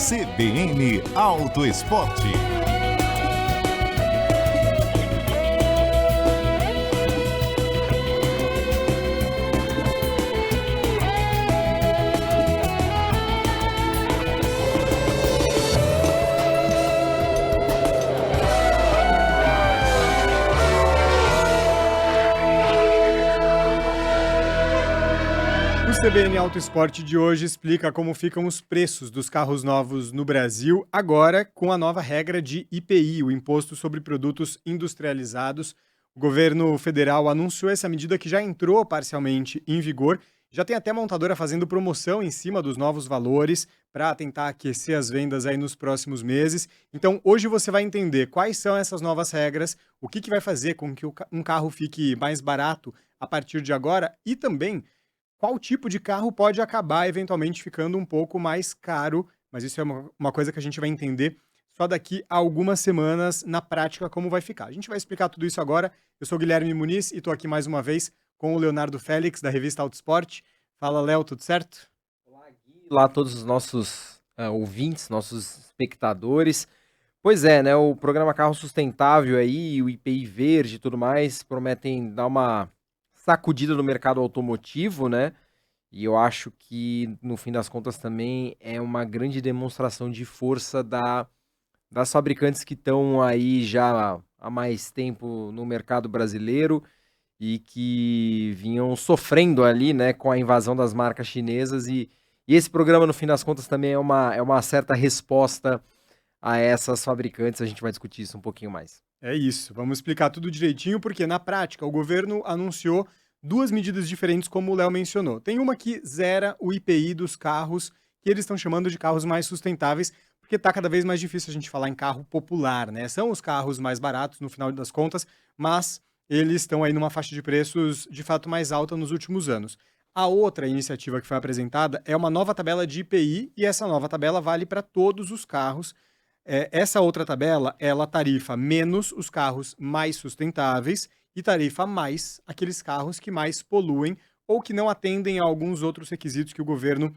CBN Auto Esporte. O CBN Auto Esporte de hoje explica como ficam os preços dos carros novos no Brasil, agora com a nova regra de IPI, o Imposto sobre Produtos Industrializados. O governo federal anunciou essa medida que já entrou parcialmente em vigor. Já tem até montadora fazendo promoção em cima dos novos valores para tentar aquecer as vendas aí nos próximos meses. Então, hoje você vai entender quais são essas novas regras, o que vai fazer com que um carro fique mais barato a partir de agora e também qual tipo de carro pode acabar eventualmente ficando um pouco mais caro, mas isso é uma coisa que a gente vai entender só daqui a algumas semanas na prática como vai ficar. A gente vai explicar tudo isso agora. Eu sou o Guilherme Muniz e estou aqui mais uma vez com o Leonardo Félix, da revista Auto Esporte. Fala, Léo, tudo certo? Olá, Gui. Olá a todos os nossos ouvintes, nossos espectadores. Pois é, né, o programa Carro Sustentável aí, o IPI Verde e tudo mais, prometem dar uma sacudida no mercado automotivo, né? E eu acho que, no fim das contas, também é uma grande demonstração de força das fabricantes que estão aí já há mais tempo no mercado brasileiro e que vinham sofrendo ali, né, com a invasão das marcas chinesas. E esse programa, no fim das contas, também é uma certa resposta a essas fabricantes. A gente vai discutir isso um pouquinho mais. É isso, vamos explicar tudo direitinho, porque na prática o governo anunciou duas medidas diferentes, como o Léo mencionou. Tem uma que zera o IPI dos carros, que eles estão chamando de carros mais sustentáveis, porque está cada vez mais difícil a gente falar em carro popular, né? São os carros mais baratos no final das contas, mas eles estão aí numa faixa de preços de fato mais alta nos últimos anos. A outra iniciativa que foi apresentada é uma nova tabela de IPI, e essa nova tabela vale para todos os carros. Essa outra tabela, ela tarifa menos os carros mais sustentáveis e tarifa mais aqueles carros que mais poluem ou que não atendem a alguns outros requisitos que o governo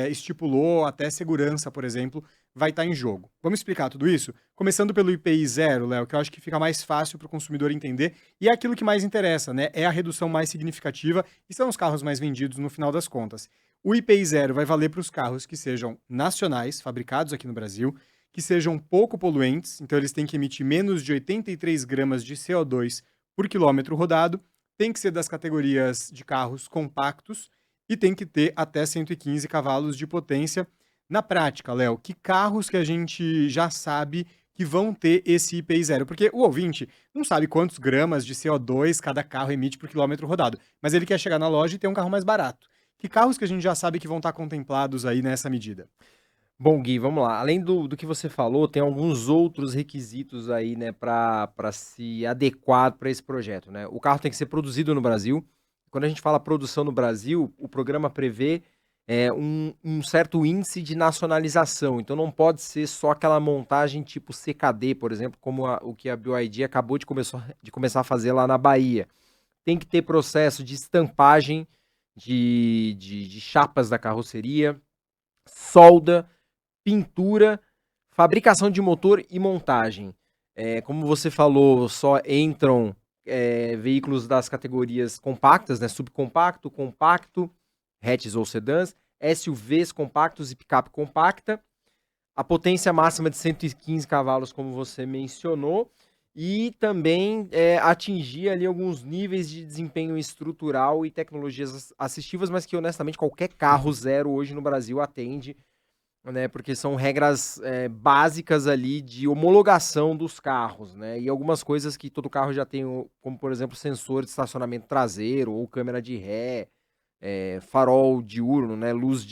estipulou, até segurança, por exemplo, vai estar em jogo. Vamos explicar tudo isso? Começando pelo IPI zero, Léo, que eu acho que fica mais fácil para o consumidor entender e é aquilo que mais interessa, né? É a redução mais significativa e são os carros mais vendidos no final das contas. O IPI zero vai valer para os carros que sejam nacionais, fabricados aqui no Brasil, que sejam pouco poluentes, então eles têm que emitir menos de 83 gramas de CO2 por quilômetro rodado, tem que ser das categorias de carros compactos e tem que ter até 115 cavalos de potência. Na prática, Léo, que carros que a gente já sabe que vão ter esse IPI zero? Porque o ouvinte não sabe quantos gramas de CO2 cada carro emite por quilômetro rodado, mas ele quer chegar na loja e ter um carro mais barato. Que carros que a gente já sabe que vão estar contemplados aí nessa medida? Bom, Gui, vamos lá. Além do que você falou, tem alguns outros requisitos aí, né, para se adequar para esse projeto, né? O carro tem que ser produzido no Brasil. Quando a gente fala produção no Brasil, o programa prevê um certo índice de nacionalização. Então não pode ser só aquela montagem tipo CKD, por exemplo, como o que a BYD acabou de começar a fazer lá na Bahia. Tem que ter processo de estampagem de chapas da carroceria, solda, pintura, fabricação de motor e montagem. Como você falou, só entram veículos das categorias compactas, né, subcompacto, compacto, hatches ou sedãs, SUVs compactos e picape compacta, a potência máxima de 115 cavalos, como você mencionou, e também atingir ali alguns níveis de desempenho estrutural e tecnologias assistivas, mas que honestamente qualquer carro zero hoje no Brasil atende, né, porque são regras básicas ali de homologação dos carros, né, e algumas coisas que todo carro já tem, como por exemplo sensor de estacionamento traseiro ou câmera de ré, farol diurno, né, luz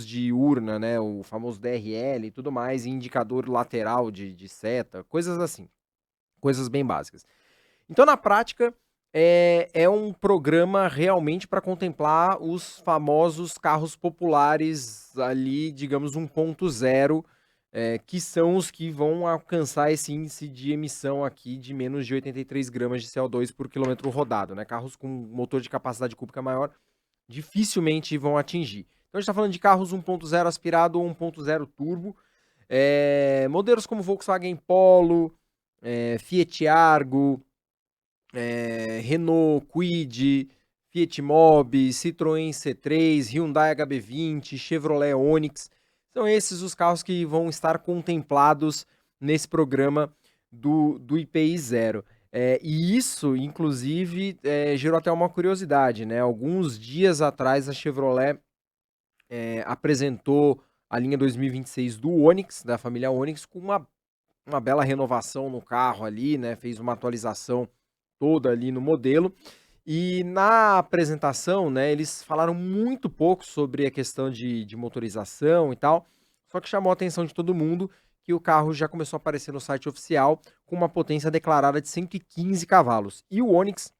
diurna, né, o famoso DRL e tudo mais, e indicador lateral de seta, coisas assim, coisas bem básicas. Então na prática é um programa realmente para contemplar os famosos carros populares ali, digamos, 1.0, que são os que vão alcançar esse índice de emissão aqui de menos de 83 gramas de CO2 por quilômetro rodado, né? Carros com motor de capacidade cúbica maior dificilmente vão atingir. Então a gente está falando de carros 1.0 aspirado ou 1.0 turbo. Modelos como Volkswagen Polo, Fiat Argo, Renault Kwid, Fiat Mobi, Citroën C3, Hyundai HB20, Chevrolet Onix. São esses os carros que vão estar contemplados nesse programa do IPI Zero. E isso, inclusive, gerou até uma curiosidade, né? Alguns dias atrás, a Chevrolet apresentou a linha 2026 do Onix, da família Onix, com uma bela renovação no carro ali, né? Fez uma atualização toda ali no modelo. E na apresentação, né, eles falaram muito pouco sobre a questão de motorização e tal, só que chamou a atenção de todo mundo que o carro já começou a aparecer no site oficial com uma potência declarada de 115 cavalos. E o Onix,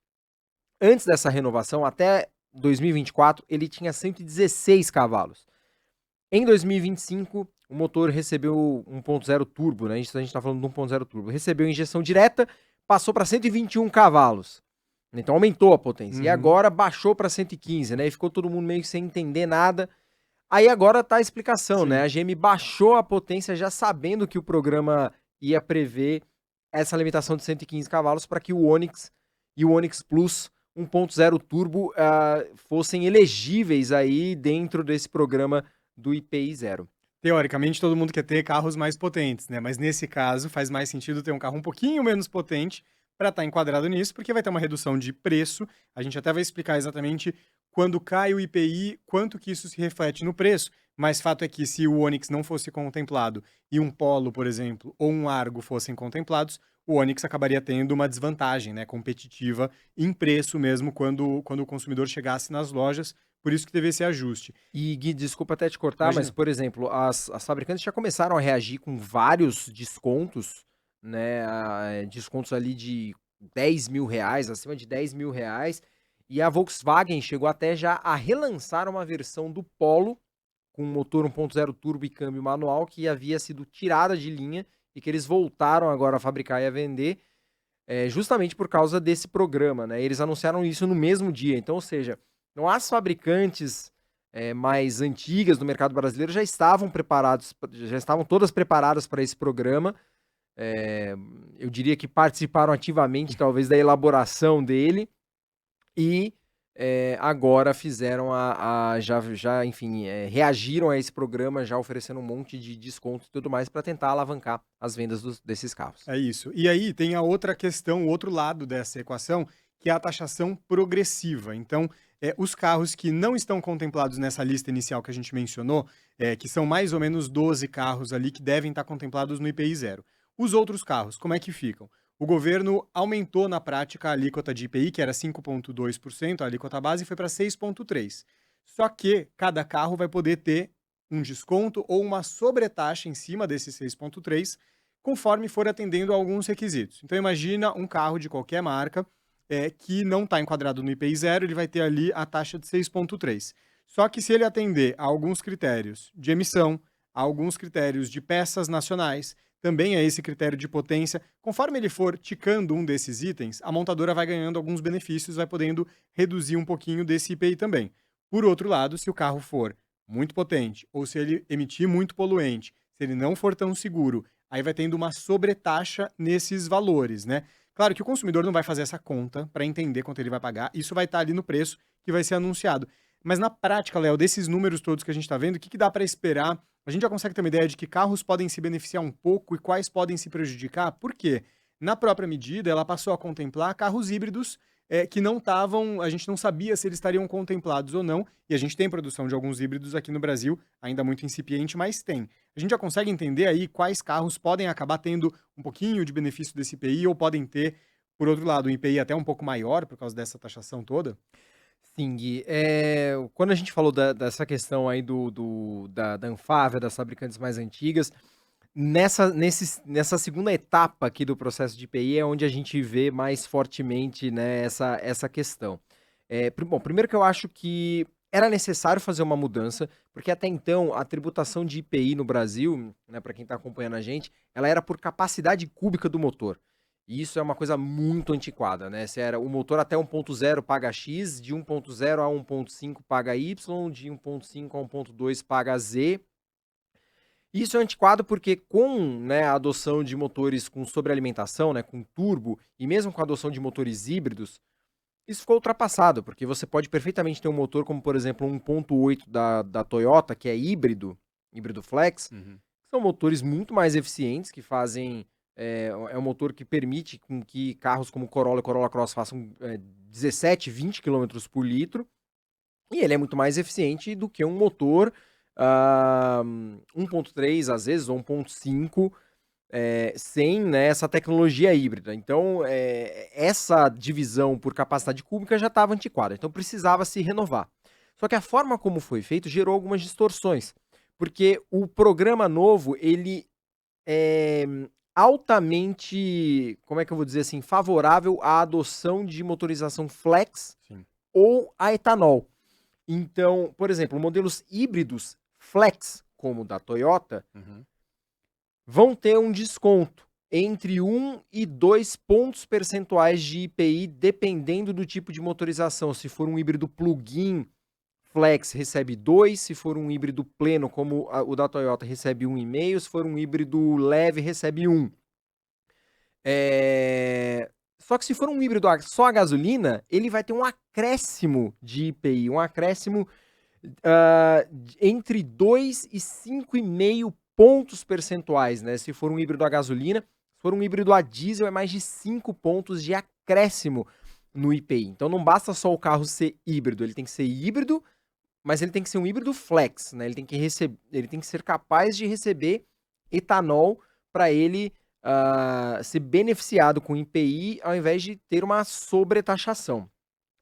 antes dessa renovação, até 2024, ele tinha 116 cavalos. Em 2025, o motor recebeu 1.0 turbo, né? A gente está falando de 1.0 turbo. Recebeu injeção direta, passou para 121 cavalos. Então aumentou a potência. E agora baixou para 115, né? E ficou todo mundo meio que sem entender nada. Aí agora tá a explicação, né? A GM baixou a potência já sabendo que o programa ia prever essa limitação de 115 cavalos para que o Onix e o Onix Plus 1.0 turbo fossem elegíveis aí dentro desse programa do IPI Zero. Teoricamente, todo mundo quer ter carros mais potentes, né? Mas nesse caso, faz mais sentido ter um carro um pouquinho menos potente para estar enquadrado nisso, porque vai ter uma redução de preço. A gente até vai explicar exatamente quando cai o IPI, quanto que isso se reflete no preço. Mas fato é que se o Onix não fosse contemplado e um Polo, por exemplo, ou um Argo fossem contemplados, o Onix acabaria tendo uma desvantagem, né, competitiva em preço mesmo quando o consumidor chegasse nas lojas. Por isso que teve esse ajuste. E Gui, desculpa até te cortar, Imagina. mas, por exemplo, as fabricantes já começaram a reagir com vários descontos, né? Descontos ali de 10 mil reais, acima de 10 mil reais. E a Volkswagen chegou até já a relançar uma versão do Polo com motor 1.0 turbo e câmbio manual que havia sido tirada de linha e que eles voltaram agora a fabricar e a vender justamente por causa desse programa, né? Eles anunciaram isso no mesmo dia. Então, ou seja, não as fabricantes mais antigas do mercado brasileiro já estavam todas preparadas para esse programa. Eu diria que participaram ativamente, talvez, da elaboração dele. E agora fizeram reagiram a esse programa, já oferecendo um monte de desconto e tudo mais para tentar alavancar as vendas desses carros. É isso. E aí tem a outra questão, o outro lado dessa equação, que é a taxação progressiva. Então, os carros que não estão contemplados nessa lista inicial que a gente mencionou, que são mais ou menos 12 carros ali que devem estar contemplados no IPI zero. Os outros carros, como é que ficam? O governo aumentou na prática a alíquota de IPI, que era 5,2%, a alíquota base foi para 6,3%. Só que cada carro vai poder ter um desconto ou uma sobretaxa em cima desse 6,3%, conforme for atendendo a alguns requisitos. Então imagina um carro de qualquer marca que não está enquadrado no IPI zero, ele vai ter ali a taxa de 6,3%. Só que se ele atender a alguns critérios de emissão, a alguns critérios de peças nacionais, também é esse critério de potência, conforme ele for ticando um desses itens, a montadora vai ganhando alguns benefícios, vai podendo reduzir um pouquinho desse IPI também. Por outro lado, se o carro for muito potente, ou se ele emitir muito poluente, se ele não for tão seguro, aí vai tendo uma sobretaxa nesses valores, né? Claro que o consumidor não vai fazer essa conta para entender quanto ele vai pagar, isso vai estar ali no preço que vai ser anunciado. Mas na prática, Léo, desses números todos que a gente está vendo, o que dá para esperar? A gente já consegue ter uma ideia de que carros podem se beneficiar um pouco e quais podem se prejudicar? Por quê? Na própria medida, ela passou a contemplar carros híbridos que não estavam, a gente não sabia se eles estariam contemplados ou não, e a gente tem produção de alguns híbridos aqui no Brasil, ainda muito incipiente, mas tem. A gente já consegue entender aí quais carros podem acabar tendo um pouquinho de benefício desse IPI ou podem ter, por outro lado, um IPI até um pouco maior por causa dessa taxação toda? Sim, Gui. Quando a gente falou dessa questão aí da Anfávia, das fabricantes mais antigas, nessa segunda etapa aqui do processo de IPI é onde a gente vê mais fortemente, né, essa questão. Bom, primeiro que eu acho que era necessário fazer uma mudança, porque até então a tributação de IPI no Brasil, né, para quem está acompanhando a gente, ela era por capacidade cúbica do motor. E isso é uma coisa muito antiquada, né? Se era o motor até 1.0 paga X, de 1.0 a 1.5 paga Y, de 1.5 a 1.2 paga Z. Isso é antiquado porque com, né, a adoção de motores com sobrealimentação, né, com turbo, e mesmo com a adoção de motores híbridos, isso ficou ultrapassado, porque você pode perfeitamente ter um motor como, por exemplo, um 1.8 da Toyota, que é híbrido flex, são motores muito mais eficientes, que fazem... É um motor que permite com que carros como Corolla e Corolla Cross façam 17, 20 km por litro, e ele é muito mais eficiente do que um motor 1.3, às vezes, ou 1.5, sem, né, essa tecnologia híbrida. Então, essa divisão por capacidade cúbica já estava antiquada, então precisava se renovar. Só que a forma como foi feito gerou algumas distorções, porque o programa novo, ele é altamente, como é que eu vou dizer assim, favorável à adoção de motorização flex Sim. ou a etanol. Então, por exemplo, modelos híbridos flex, como o da Toyota, vão ter um desconto entre 1 e 2 pontos percentuais de IPI, dependendo do tipo de motorização. Se for um híbrido plug-in flex, recebe 2, se for um híbrido pleno, como o da Toyota, recebe 1,5, se for um híbrido leve, recebe 1. Só que se for um híbrido só a gasolina, ele vai ter um acréscimo de IPI, um acréscimo entre 2 e 5,5 pontos percentuais, né? Se for um híbrido a gasolina, se for um híbrido a diesel, é mais de 5 pontos de acréscimo no IPI. Então não basta só o carro ser híbrido, ele tem que ser híbrido, mas ele tem que ser um híbrido flex, né? Ele tem que ser capaz de receber etanol para ele ser beneficiado com IPI, ao invés de ter uma sobretaxação.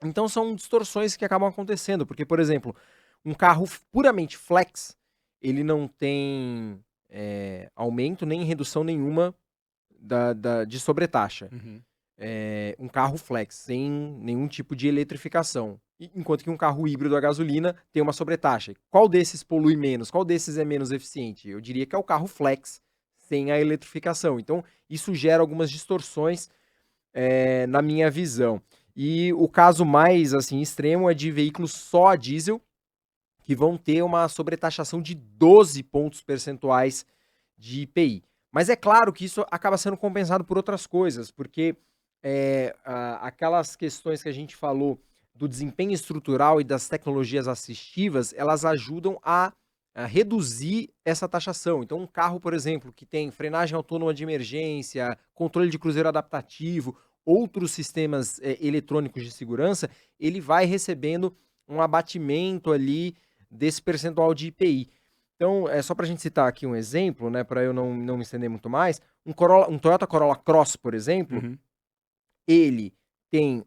Então são distorções que acabam acontecendo, porque, por exemplo, um carro puramente flex, ele não tem aumento nem redução nenhuma de sobretaxa. Um carro flex, sem nenhum tipo de eletrificação. Enquanto que um carro híbrido a gasolina tem uma sobretaxa. Qual desses polui menos? Qual desses é menos eficiente? Eu diria que é o carro flex sem a eletrificação. Então, isso gera algumas distorções na minha visão. E o caso mais assim extremo é de veículos só a diesel, que vão ter uma sobretaxação de 12 pontos percentuais de IPI. Mas é claro que isso acaba sendo compensado por outras coisas, porque aquelas questões que a gente falou do desempenho estrutural e das tecnologias assistivas, elas ajudam a reduzir essa taxação. Então, um carro, por exemplo, que tem frenagem autônoma de emergência, controle de cruzeiro adaptativo, outros sistemas eletrônicos de segurança, ele vai recebendo um abatimento ali desse percentual de IPI. Então, só para a gente citar aqui um exemplo, né, para eu não me estender muito mais, um Toyota Corolla Cross, por exemplo, ele tem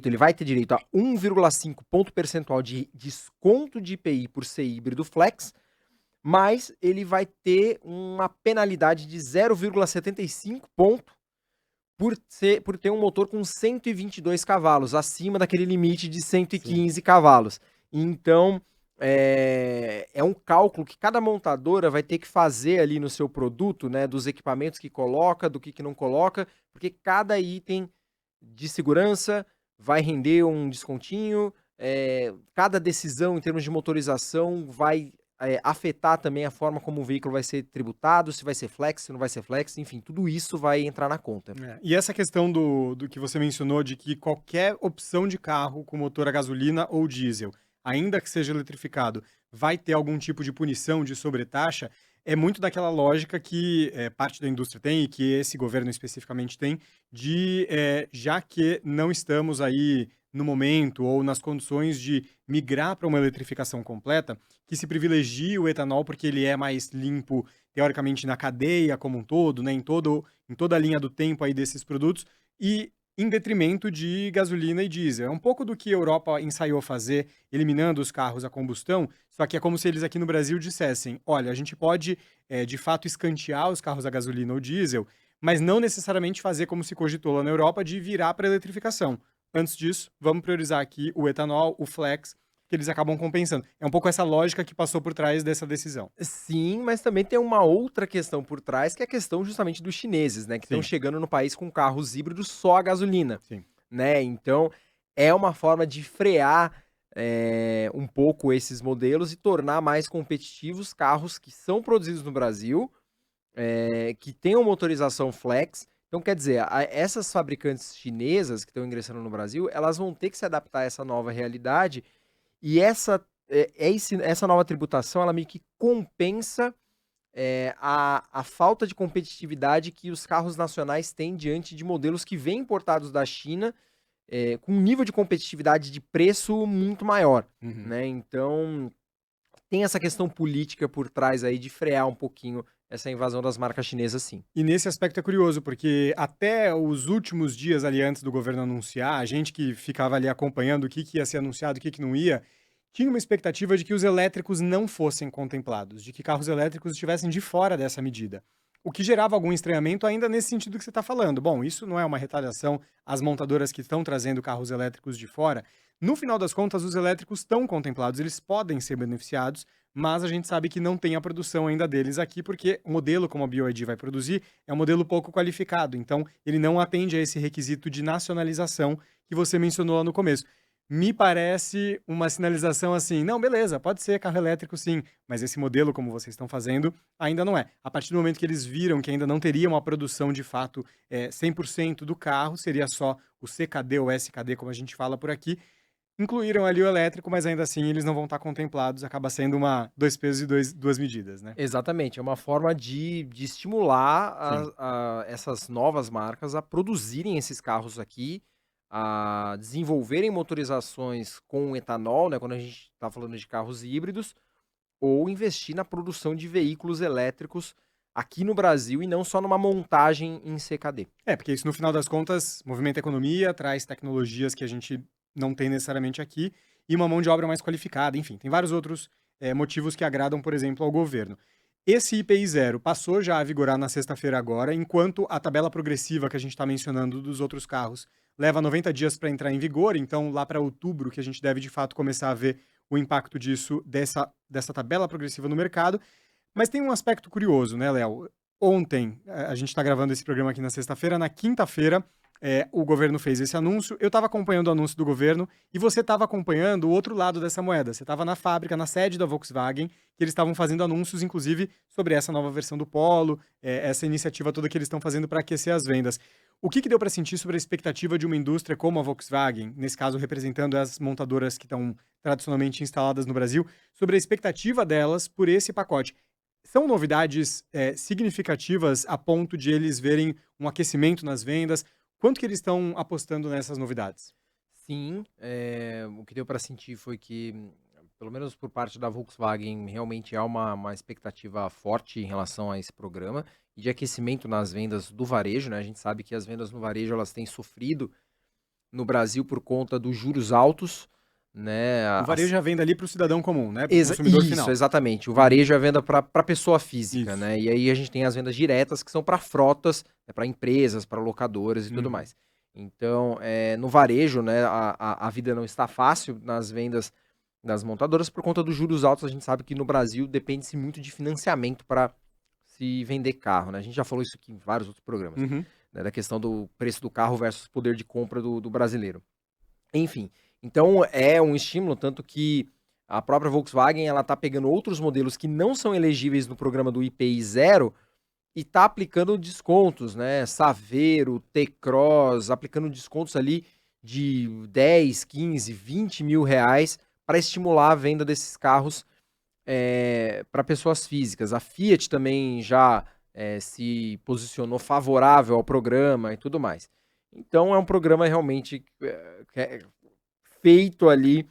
ele vai ter direito a 1,5 ponto percentual de desconto de IPI por ser híbrido flex, mas ele vai ter uma penalidade de 0,75 ponto por ter um motor com 122 cavalos, acima daquele limite de 115 cavalos. Então, é um cálculo que cada montadora vai ter que fazer ali no seu produto, né, dos equipamentos que coloca, do que não coloca, porque cada item de segurança vai render um descontinho, cada decisão em termos de motorização vai afetar também a forma como o veículo vai ser tributado, se vai ser flex, se não vai ser flex, enfim, tudo isso vai entrar na conta. E essa questão do que você mencionou, de que qualquer opção de carro com motor a gasolina ou diesel, ainda que seja eletrificado, vai ter algum tipo de punição de sobretaxa, é muito daquela lógica que parte da indústria tem e que esse governo especificamente tem, de já que não estamos aí no momento ou nas condições de migrar para uma eletrificação completa, que se privilegie o etanol porque ele é mais limpo, teoricamente, na cadeia como um todo, né, em toda a linha do tempo aí desses produtos, e em detrimento de gasolina e diesel. É um pouco do que a Europa ensaiou fazer, eliminando os carros a combustão, só que é como se eles aqui no Brasil dissessem, olha, a gente pode, de fato, escantear os carros a gasolina ou diesel, mas não necessariamente fazer como se cogitou lá na Europa, de virar para a eletrificação. Antes disso, vamos priorizar aqui o etanol, o flex, que eles acabam compensando. É um pouco essa lógica que passou por trás dessa decisão. Sim, mas também tem uma outra questão por trás, que é a questão justamente dos chineses, né? Que estão chegando no país com carros híbridos só a gasolina. Sim. Né? Então, é uma forma de frear um pouco esses modelos e tornar mais competitivos carros que são produzidos no Brasil, que tenham motorização flex. Então, quer dizer, essas fabricantes chinesas que estão ingressando no Brasil, elas vão ter que se adaptar a essa nova realidade e essa nova tributação, ela meio que compensa a falta de competitividade que os carros nacionais têm diante de modelos que vêm importados da China, com um nível de competitividade de preço muito maior, Uhum. né? Então, tem essa questão política por trás aí de frear um pouquinho essa invasão das marcas chinesas, sim. E nesse aspecto é curioso, porque até os últimos dias ali antes do governo anunciar, a gente que ficava ali acompanhando o que ia ser anunciado, o que não ia, tinha uma expectativa de que os elétricos não fossem contemplados, de que carros elétricos estivessem de fora dessa medida. O que gerava algum estranhamento ainda nesse sentido que você está falando. Bom, isso não é uma retaliação às montadoras que estão trazendo carros elétricos de fora. No final das contas, os elétricos estão contemplados, eles podem ser beneficiados, mas a gente sabe que não tem a produção ainda deles aqui, porque o modelo como a BYD vai produzir é um modelo pouco qualificado, então ele não atende a esse requisito de nacionalização que você mencionou lá no começo. Me parece uma sinalização assim, não, beleza, pode ser carro elétrico sim, mas esse modelo, como vocês estão fazendo, ainda não é. A partir do momento que eles viram que ainda não teria uma produção de fato 100% do carro, seria só o CKD ou SKD, como a gente fala por aqui, incluíram ali o elétrico, mas ainda assim eles não vão estar contemplados, acaba sendo duas pesos e duas medidas, né? Exatamente, é uma forma de estimular Sim. essas novas marcas a produzirem esses carros aqui, a desenvolverem motorizações com etanol, né, quando a gente está falando de carros híbridos, ou investir na produção de veículos elétricos aqui no Brasil e não só numa montagem em CKD. Porque isso no final das contas movimenta a economia, traz tecnologias que a gente não tem necessariamente aqui e uma mão de obra mais qualificada, enfim, tem vários outros motivos que agradam, por exemplo, ao governo. Esse IPI zero passou já a vigorar na sexta-feira agora, enquanto a tabela progressiva que a gente está mencionando dos outros carros leva 90 dias para entrar em vigor, então lá para outubro que a gente deve de fato começar a ver o impacto disso, dessa tabela progressiva no mercado. Mas tem um aspecto curioso, né, Léo? Ontem, a gente está gravando esse programa aqui na sexta-feira, na quinta-feira, o governo fez esse anúncio, eu estava acompanhando o anúncio do governo e você estava acompanhando o outro lado dessa moeda. Você estava na fábrica, na sede da Volkswagen, que eles estavam fazendo anúncios, inclusive, sobre essa nova versão do Polo, essa iniciativa toda que eles estão fazendo para aquecer as vendas. O que deu para sentir sobre a expectativa de uma indústria como a Volkswagen, nesse caso representando as montadoras que estão tradicionalmente instaladas no Brasil, sobre a expectativa delas por esse pacote? São novidades significativas a ponto de eles verem um aquecimento nas vendas? Quanto que eles estão apostando nessas novidades? Sim, o que deu para sentir foi que, pelo menos por parte da Volkswagen, realmente há uma expectativa forte em relação a esse programa e de aquecimento nas vendas do varejo, né? A gente sabe que as vendas no varejo elas têm sofrido no Brasil por conta dos juros altos, né? O varejo é a venda ali para o cidadão comum, né? Para o consumidor Isso, final. exatamente. O varejo é a venda para pessoa física, Isso. né? E aí a gente tem as vendas diretas que são para frotas, para empresas, para locadoras e tudo Uhum. mais. Então, no varejo, né, a vida não está fácil nas vendas das montadoras por conta dos juros altos. A gente sabe que no Brasil depende-se muito de financiamento para se vender carro, né? A gente já falou isso aqui em vários outros programas, Uhum. né, da questão do preço do carro versus poder de compra do brasileiro. Enfim, então é um estímulo, tanto que a própria Volkswagen ela está pegando outros modelos que não são elegíveis no programa do IPI zero e está aplicando descontos, né? Saveiro, T-Cross, aplicando descontos ali de 10, 15, 20 mil reais para estimular a venda desses carros para pessoas físicas. A Fiat também já se posicionou favorável ao programa e tudo mais. Então é um programa realmente feito ali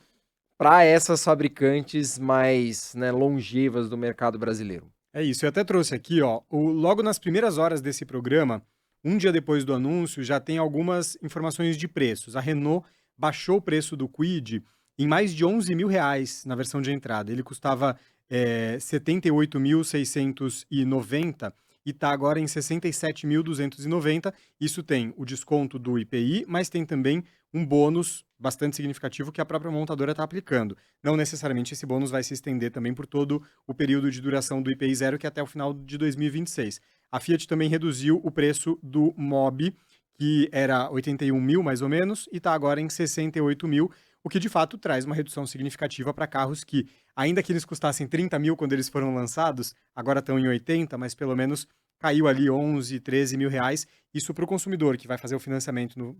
para essas fabricantes mais, né, longevas do mercado brasileiro. É isso, eu até trouxe aqui, ó, logo nas primeiras horas desse programa, um dia depois do anúncio, já tem algumas informações de preços. A Renault baixou o preço do Kwid em mais de 11 mil reais na versão de entrada. Ele custava 78.690 e está agora em 67.290. Isso tem o desconto do IPI, mas tem também um bônus bastante significativo que a própria montadora está aplicando. Não necessariamente esse bônus vai se estender também por todo o período de duração do IPI zero, que é até o final de 2026. A Fiat também reduziu o preço do Mobi, que era 81 mil mais ou menos, e está agora em 68 mil. o que de fato traz uma redução significativa para carros que, ainda que eles custassem 30 mil quando eles foram lançados, agora estão em 80, mas pelo menos caiu ali 11, 13 mil reais. Isso para o consumidor que vai fazer o financiamento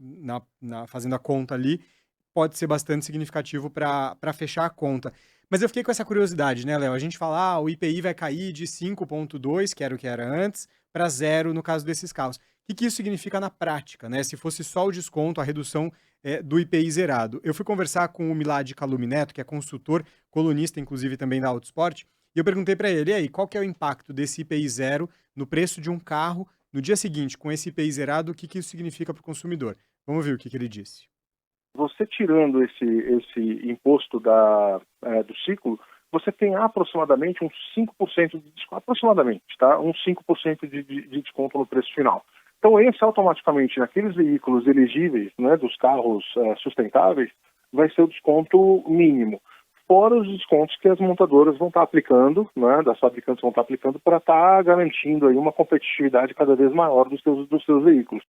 fazendo a conta ali, pode ser bastante significativo para fechar a conta. Mas eu fiquei com essa curiosidade, né, Léo? A gente fala, o IPI vai cair de 5,2, que era o que era antes, para zero no caso desses carros. O que isso significa na prática, né? Se fosse só o desconto, a redução do IPI zerado. Eu fui conversar com o Milad Calumi Neto, que é consultor, colunista, inclusive, também da Autosport, e eu perguntei para ele, e aí, qual que é o impacto desse IPI zero no preço de um carro no dia seguinte, com esse IPI zerado, o que isso significa para o consumidor? Vamos ver o que ele disse. Você tirando esse imposto do ciclo, você tem aproximadamente uns 5% de desconto, aproximadamente, tá? Uns 5% de desconto no preço final. Então, esse automaticamente, naqueles veículos elegíveis, né, dos carros sustentáveis, vai ser o desconto mínimo. Fora os descontos que as montadoras vão estar aplicando, né, das fabricantes vão estar aplicando para estar garantindo aí uma competitividade cada vez maior dos seus veículos.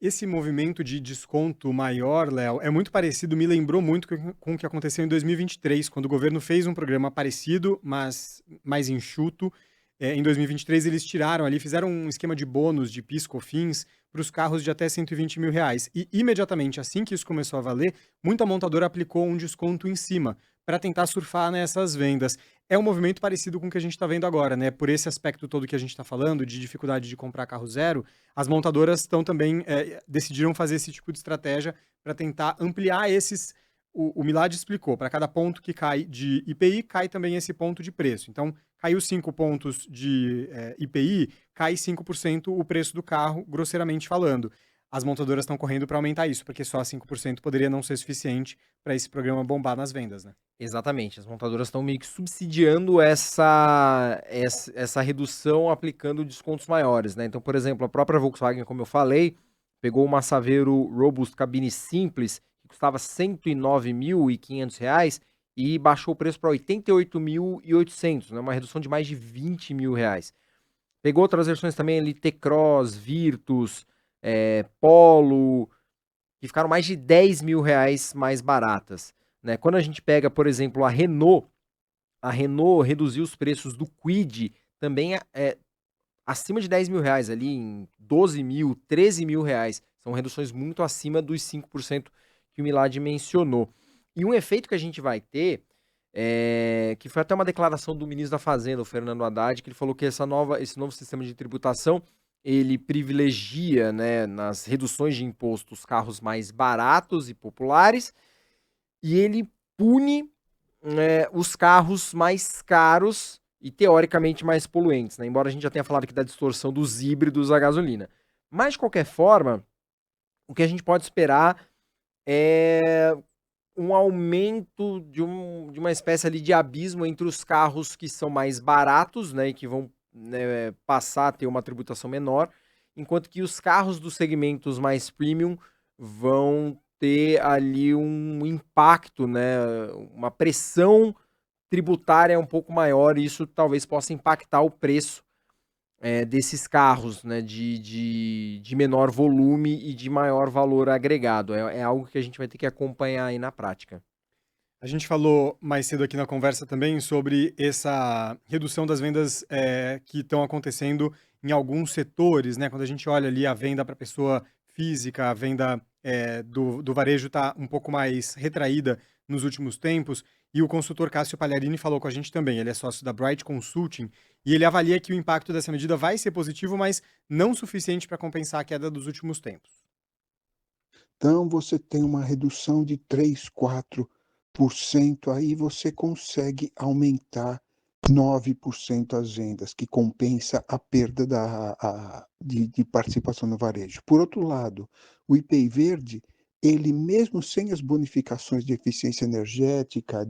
Esse movimento de desconto maior, Léo, é muito parecido, me lembrou muito com o que aconteceu em 2023, quando o governo fez um programa parecido, mas mais enxuto. Em 2023, eles tiraram ali, fizeram um esquema de bônus de PIS, COFINS para os carros de até 120 mil reais. E imediatamente, assim que isso começou a valer, muita montadora aplicou um desconto em cima para tentar surfar nessas vendas. É um movimento parecido com o que a gente está vendo agora, né? Por esse aspecto todo que a gente está falando, de dificuldade de comprar carro zero, as montadoras estão também, decidiram fazer esse tipo de estratégia para tentar ampliar esses. O Milad explicou, para cada ponto que cai de IPI, cai também esse ponto de preço. Então, caiu 5 pontos de IPI, cai 5% o preço do carro, grosseiramente falando. As montadoras estão correndo para aumentar isso, porque só 5% poderia não ser suficiente para esse programa bombar nas vendas, né? Exatamente, as montadoras estão meio que subsidiando essa redução aplicando descontos maiores, né? Então, por exemplo, a própria Volkswagen, como eu falei, pegou uma Saveiro Robust cabine simples, que custava R$ 109.500 e baixou o preço para R$ 88.800, né? Uma redução de mais de R$ 20 mil. Pegou outras versões também ali, T-Cross, Virtus, Polo, que ficaram mais de R$ 10 mil mais baratas. Né? Quando a gente pega, por exemplo, a Renault reduziu os preços do Kwid também acima de R$ 10 mil, ali em 12 mil, 13 mil reais. São reduções muito acima dos 5% que o Milad mencionou. E um efeito que a gente vai ter, que foi até uma declaração do ministro da Fazenda, o Fernando Haddad, que ele falou que esse novo sistema de tributação, ele privilegia, né, nas reduções de impostos, carros mais baratos e populares, e ele pune os carros mais caros e teoricamente mais poluentes, né? Embora a gente já tenha falado aqui da distorção dos híbridos a gasolina. Mas, de qualquer forma, o que a gente pode esperar é um aumento de uma espécie ali de abismo entre os carros que são mais baratos, né, e que vão, né, passar a ter uma tributação menor, enquanto que os carros dos segmentos mais premium vão ter ali um impacto, né, uma pressão tributária um pouco maior, e isso talvez possa impactar o preço desses carros, né, de menor volume e de maior valor agregado. É algo que a gente vai ter que acompanhar aí na prática. A gente falou mais cedo aqui na conversa também sobre essa redução das vendas que estão acontecendo em alguns setores, né? Quando a gente olha ali a venda para pessoa física, a venda do varejo está um pouco mais retraída nos últimos tempos, e o consultor Cássio Pagliarini falou com a gente também, ele é sócio da Bright Consulting, e ele avalia que o impacto dessa medida vai ser positivo, mas não suficiente para compensar a queda dos últimos tempos. Então, você tem uma redução de 3, 4%, aí você consegue aumentar 9% as vendas, que compensa a perda de participação no varejo. Por outro lado, o IPI verde, ele mesmo sem as bonificações de eficiência energética,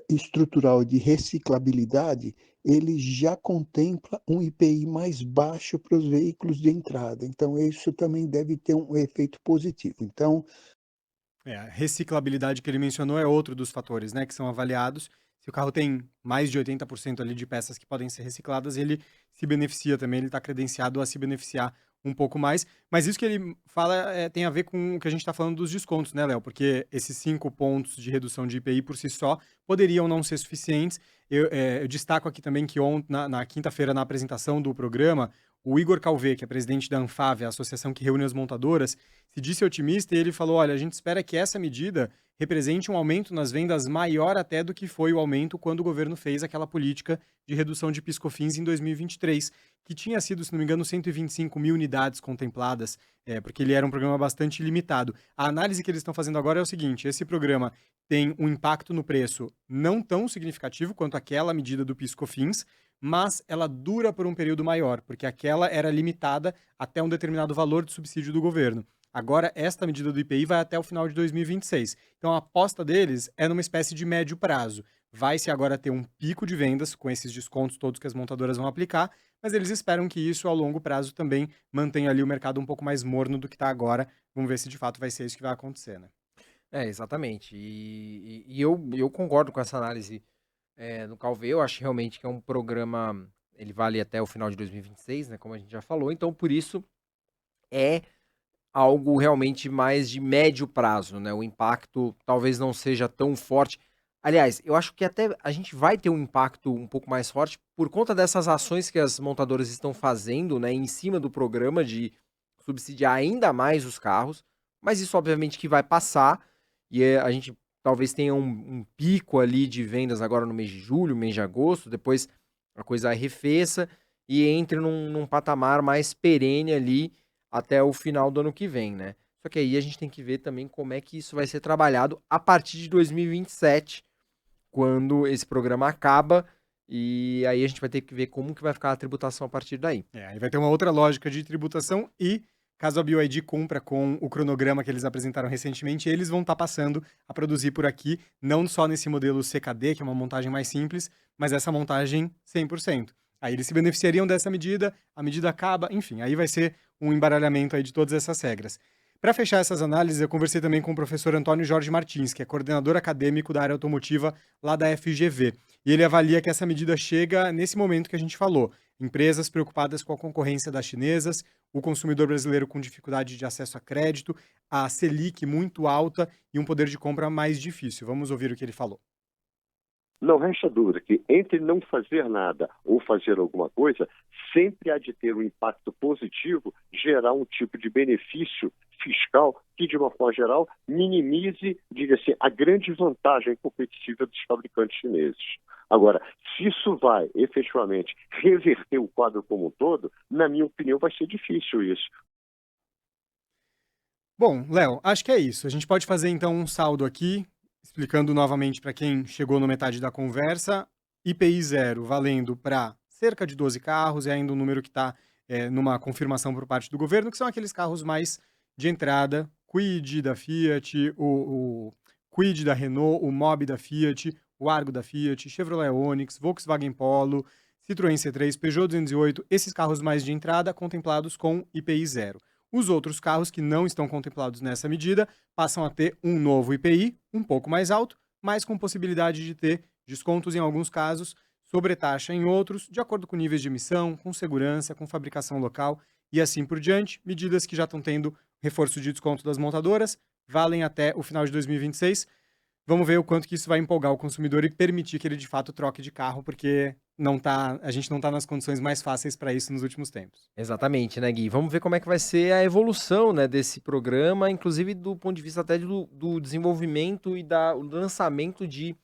estrutural de reciclabilidade, ele já contempla um IPI mais baixo para os veículos de entrada. Então, isso também deve ter um efeito positivo. Então, a reciclabilidade que ele mencionou é outro dos fatores, né, que são avaliados. Se o carro tem mais de 80% ali de peças que podem ser recicladas, ele se beneficia também, ele está credenciado a se beneficiar um pouco mais. Mas isso que ele fala tem a ver com o que a gente está falando dos descontos, né, Léo? Porque esses 5 pontos de redução de IPI por si só poderiam não ser suficientes. Eu destaco aqui também que ontem, na quinta-feira, na apresentação do programa, o Igor Calvé, que é presidente da Anfave, a associação que reúne as montadoras, se disse otimista e ele falou, olha, a gente espera que essa medida represente um aumento nas vendas maior até do que foi o aumento quando o governo fez aquela política de redução de PIS/COFINS em 2023, que tinha sido, se não me engano, 125 mil unidades contempladas, porque ele era um programa bastante limitado. A análise que eles estão fazendo agora é o seguinte, esse programa tem um impacto no preço não tão significativo quanto aquela medida do PIS/COFINS, mas ela dura por um período maior, porque aquela era limitada até um determinado valor de subsídio do governo. Agora, esta medida do IPI vai até o final de 2026. Então, a aposta deles é numa espécie de médio prazo. Vai-se agora ter um pico de vendas com esses descontos todos que as montadoras vão aplicar, mas eles esperam que isso, ao longo prazo, também mantenha ali o mercado um pouco mais morno do que está agora. Vamos ver se de fato vai ser isso que vai acontecer, né? Exatamente. E eu concordo com essa análise no Calvé. Eu acho realmente que é um programa, ele vale até o final de 2026, né, como a gente já falou. Então, por isso, é algo realmente mais de médio prazo, né? O impacto talvez não seja tão forte. Aliás, eu acho que até a gente vai ter um impacto um pouco mais forte por conta dessas ações que as montadoras estão fazendo, né, em cima do programa de subsidiar ainda mais os carros, mas isso obviamente que vai passar e a gente talvez tenha um pico ali de vendas agora no mês de julho, mês de agosto, depois a coisa arrefeça e entre num patamar mais perene ali até o final do ano que vem, né? Só que aí a gente tem que ver também como é que isso vai ser trabalhado a partir de 2027, quando esse programa acaba, e aí a gente vai ter que ver como que vai ficar a tributação a partir daí. Aí vai ter uma outra lógica de tributação e, caso a BYD cumpra com o cronograma que eles apresentaram recentemente, eles vão estar passando a produzir por aqui, não só nesse modelo CKD, que é uma montagem mais simples, mas essa montagem 100%. Aí eles se beneficiariam dessa medida, a medida acaba, enfim, aí vai ser um embaralhamento aí de todas essas regras. Para fechar essas análises, eu conversei também com o professor Antônio Jorge Martins, que é coordenador acadêmico da área automotiva lá da FGV. E ele avalia que essa medida chega nesse momento que a gente falou. Empresas preocupadas com a concorrência das chinesas, o consumidor brasileiro com dificuldade de acesso a crédito, a Selic muito alta e um poder de compra mais difícil. Vamos ouvir o que ele falou. Não resta dúvida que entre não fazer nada ou fazer alguma coisa, sempre há de ter um impacto positivo, gerar um tipo de benefício fiscal que, de uma forma geral, minimize, diga assim, a grande vantagem competitiva dos fabricantes chineses. Agora, se isso vai efetivamente reverter o quadro como um todo, na minha opinião, vai ser difícil isso. Bom, Léo, acho que é isso. A gente pode fazer então um saldo aqui, explicando novamente para quem chegou na metade da conversa, IPI 0 valendo para cerca de 12 carros, é ainda um número que está numa confirmação por parte do governo, que são aqueles carros mais de entrada, Kwid da Fiat, o Kwid da Renault, o Mobi da Fiat, o Argo da Fiat, Chevrolet Onix, Volkswagen Polo, Citroën C3, Peugeot 208, esses carros mais de entrada contemplados com IPI 0. Os outros carros que não estão contemplados nessa medida passam a ter um novo IPI, um pouco mais alto, mas com possibilidade de ter descontos em alguns casos, sobretaxa em outros, de acordo com níveis de emissão, com segurança, com fabricação local e assim por diante. Medidas que já estão tendo reforço de desconto das montadoras, valem até o final de 2026. Vamos ver o quanto que isso vai empolgar o consumidor e permitir que ele de fato troque de carro, porque a gente não está nas condições mais fáceis para isso nos últimos tempos. Exatamente, né, Gui? Vamos ver como é que vai ser a evolução, né, desse programa, inclusive do ponto de vista até do desenvolvimento e do lançamento de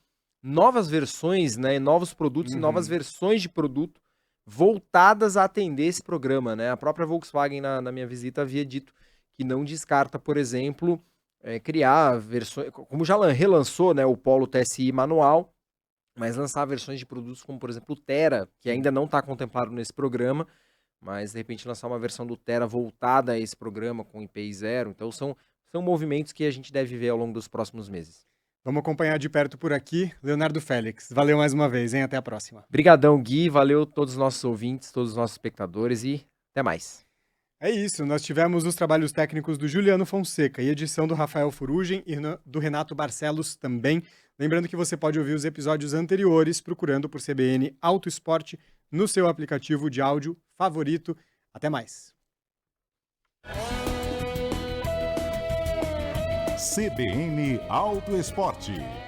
novas versões, né, novos produtos e novas versões de produto voltadas a atender esse programa, né? A própria Volkswagen, na minha visita, havia dito que não descarta, por exemplo, criar versões, como já relançou, né, o Polo TSI manual, mas lançar versões de produtos como, por exemplo, o Tera, que ainda não está contemplado nesse programa, mas de repente lançar uma versão do Tera voltada a esse programa com IPI 0. Então são movimentos que a gente deve ver ao longo dos próximos meses. Vamos acompanhar de perto por aqui. Leonardo Félix, valeu mais uma vez, hein? Até a próxima. Obrigadão, Gui. Valeu todos os nossos ouvintes, todos os nossos espectadores e até mais. É isso, nós tivemos os trabalhos técnicos do Juliano Fonseca e edição do Rafael Furugem e do Renato Barcelos também. Lembrando que você pode ouvir os episódios anteriores procurando por CBN Auto Esporte no seu aplicativo de áudio favorito. Até mais. CBN Auto Esporte.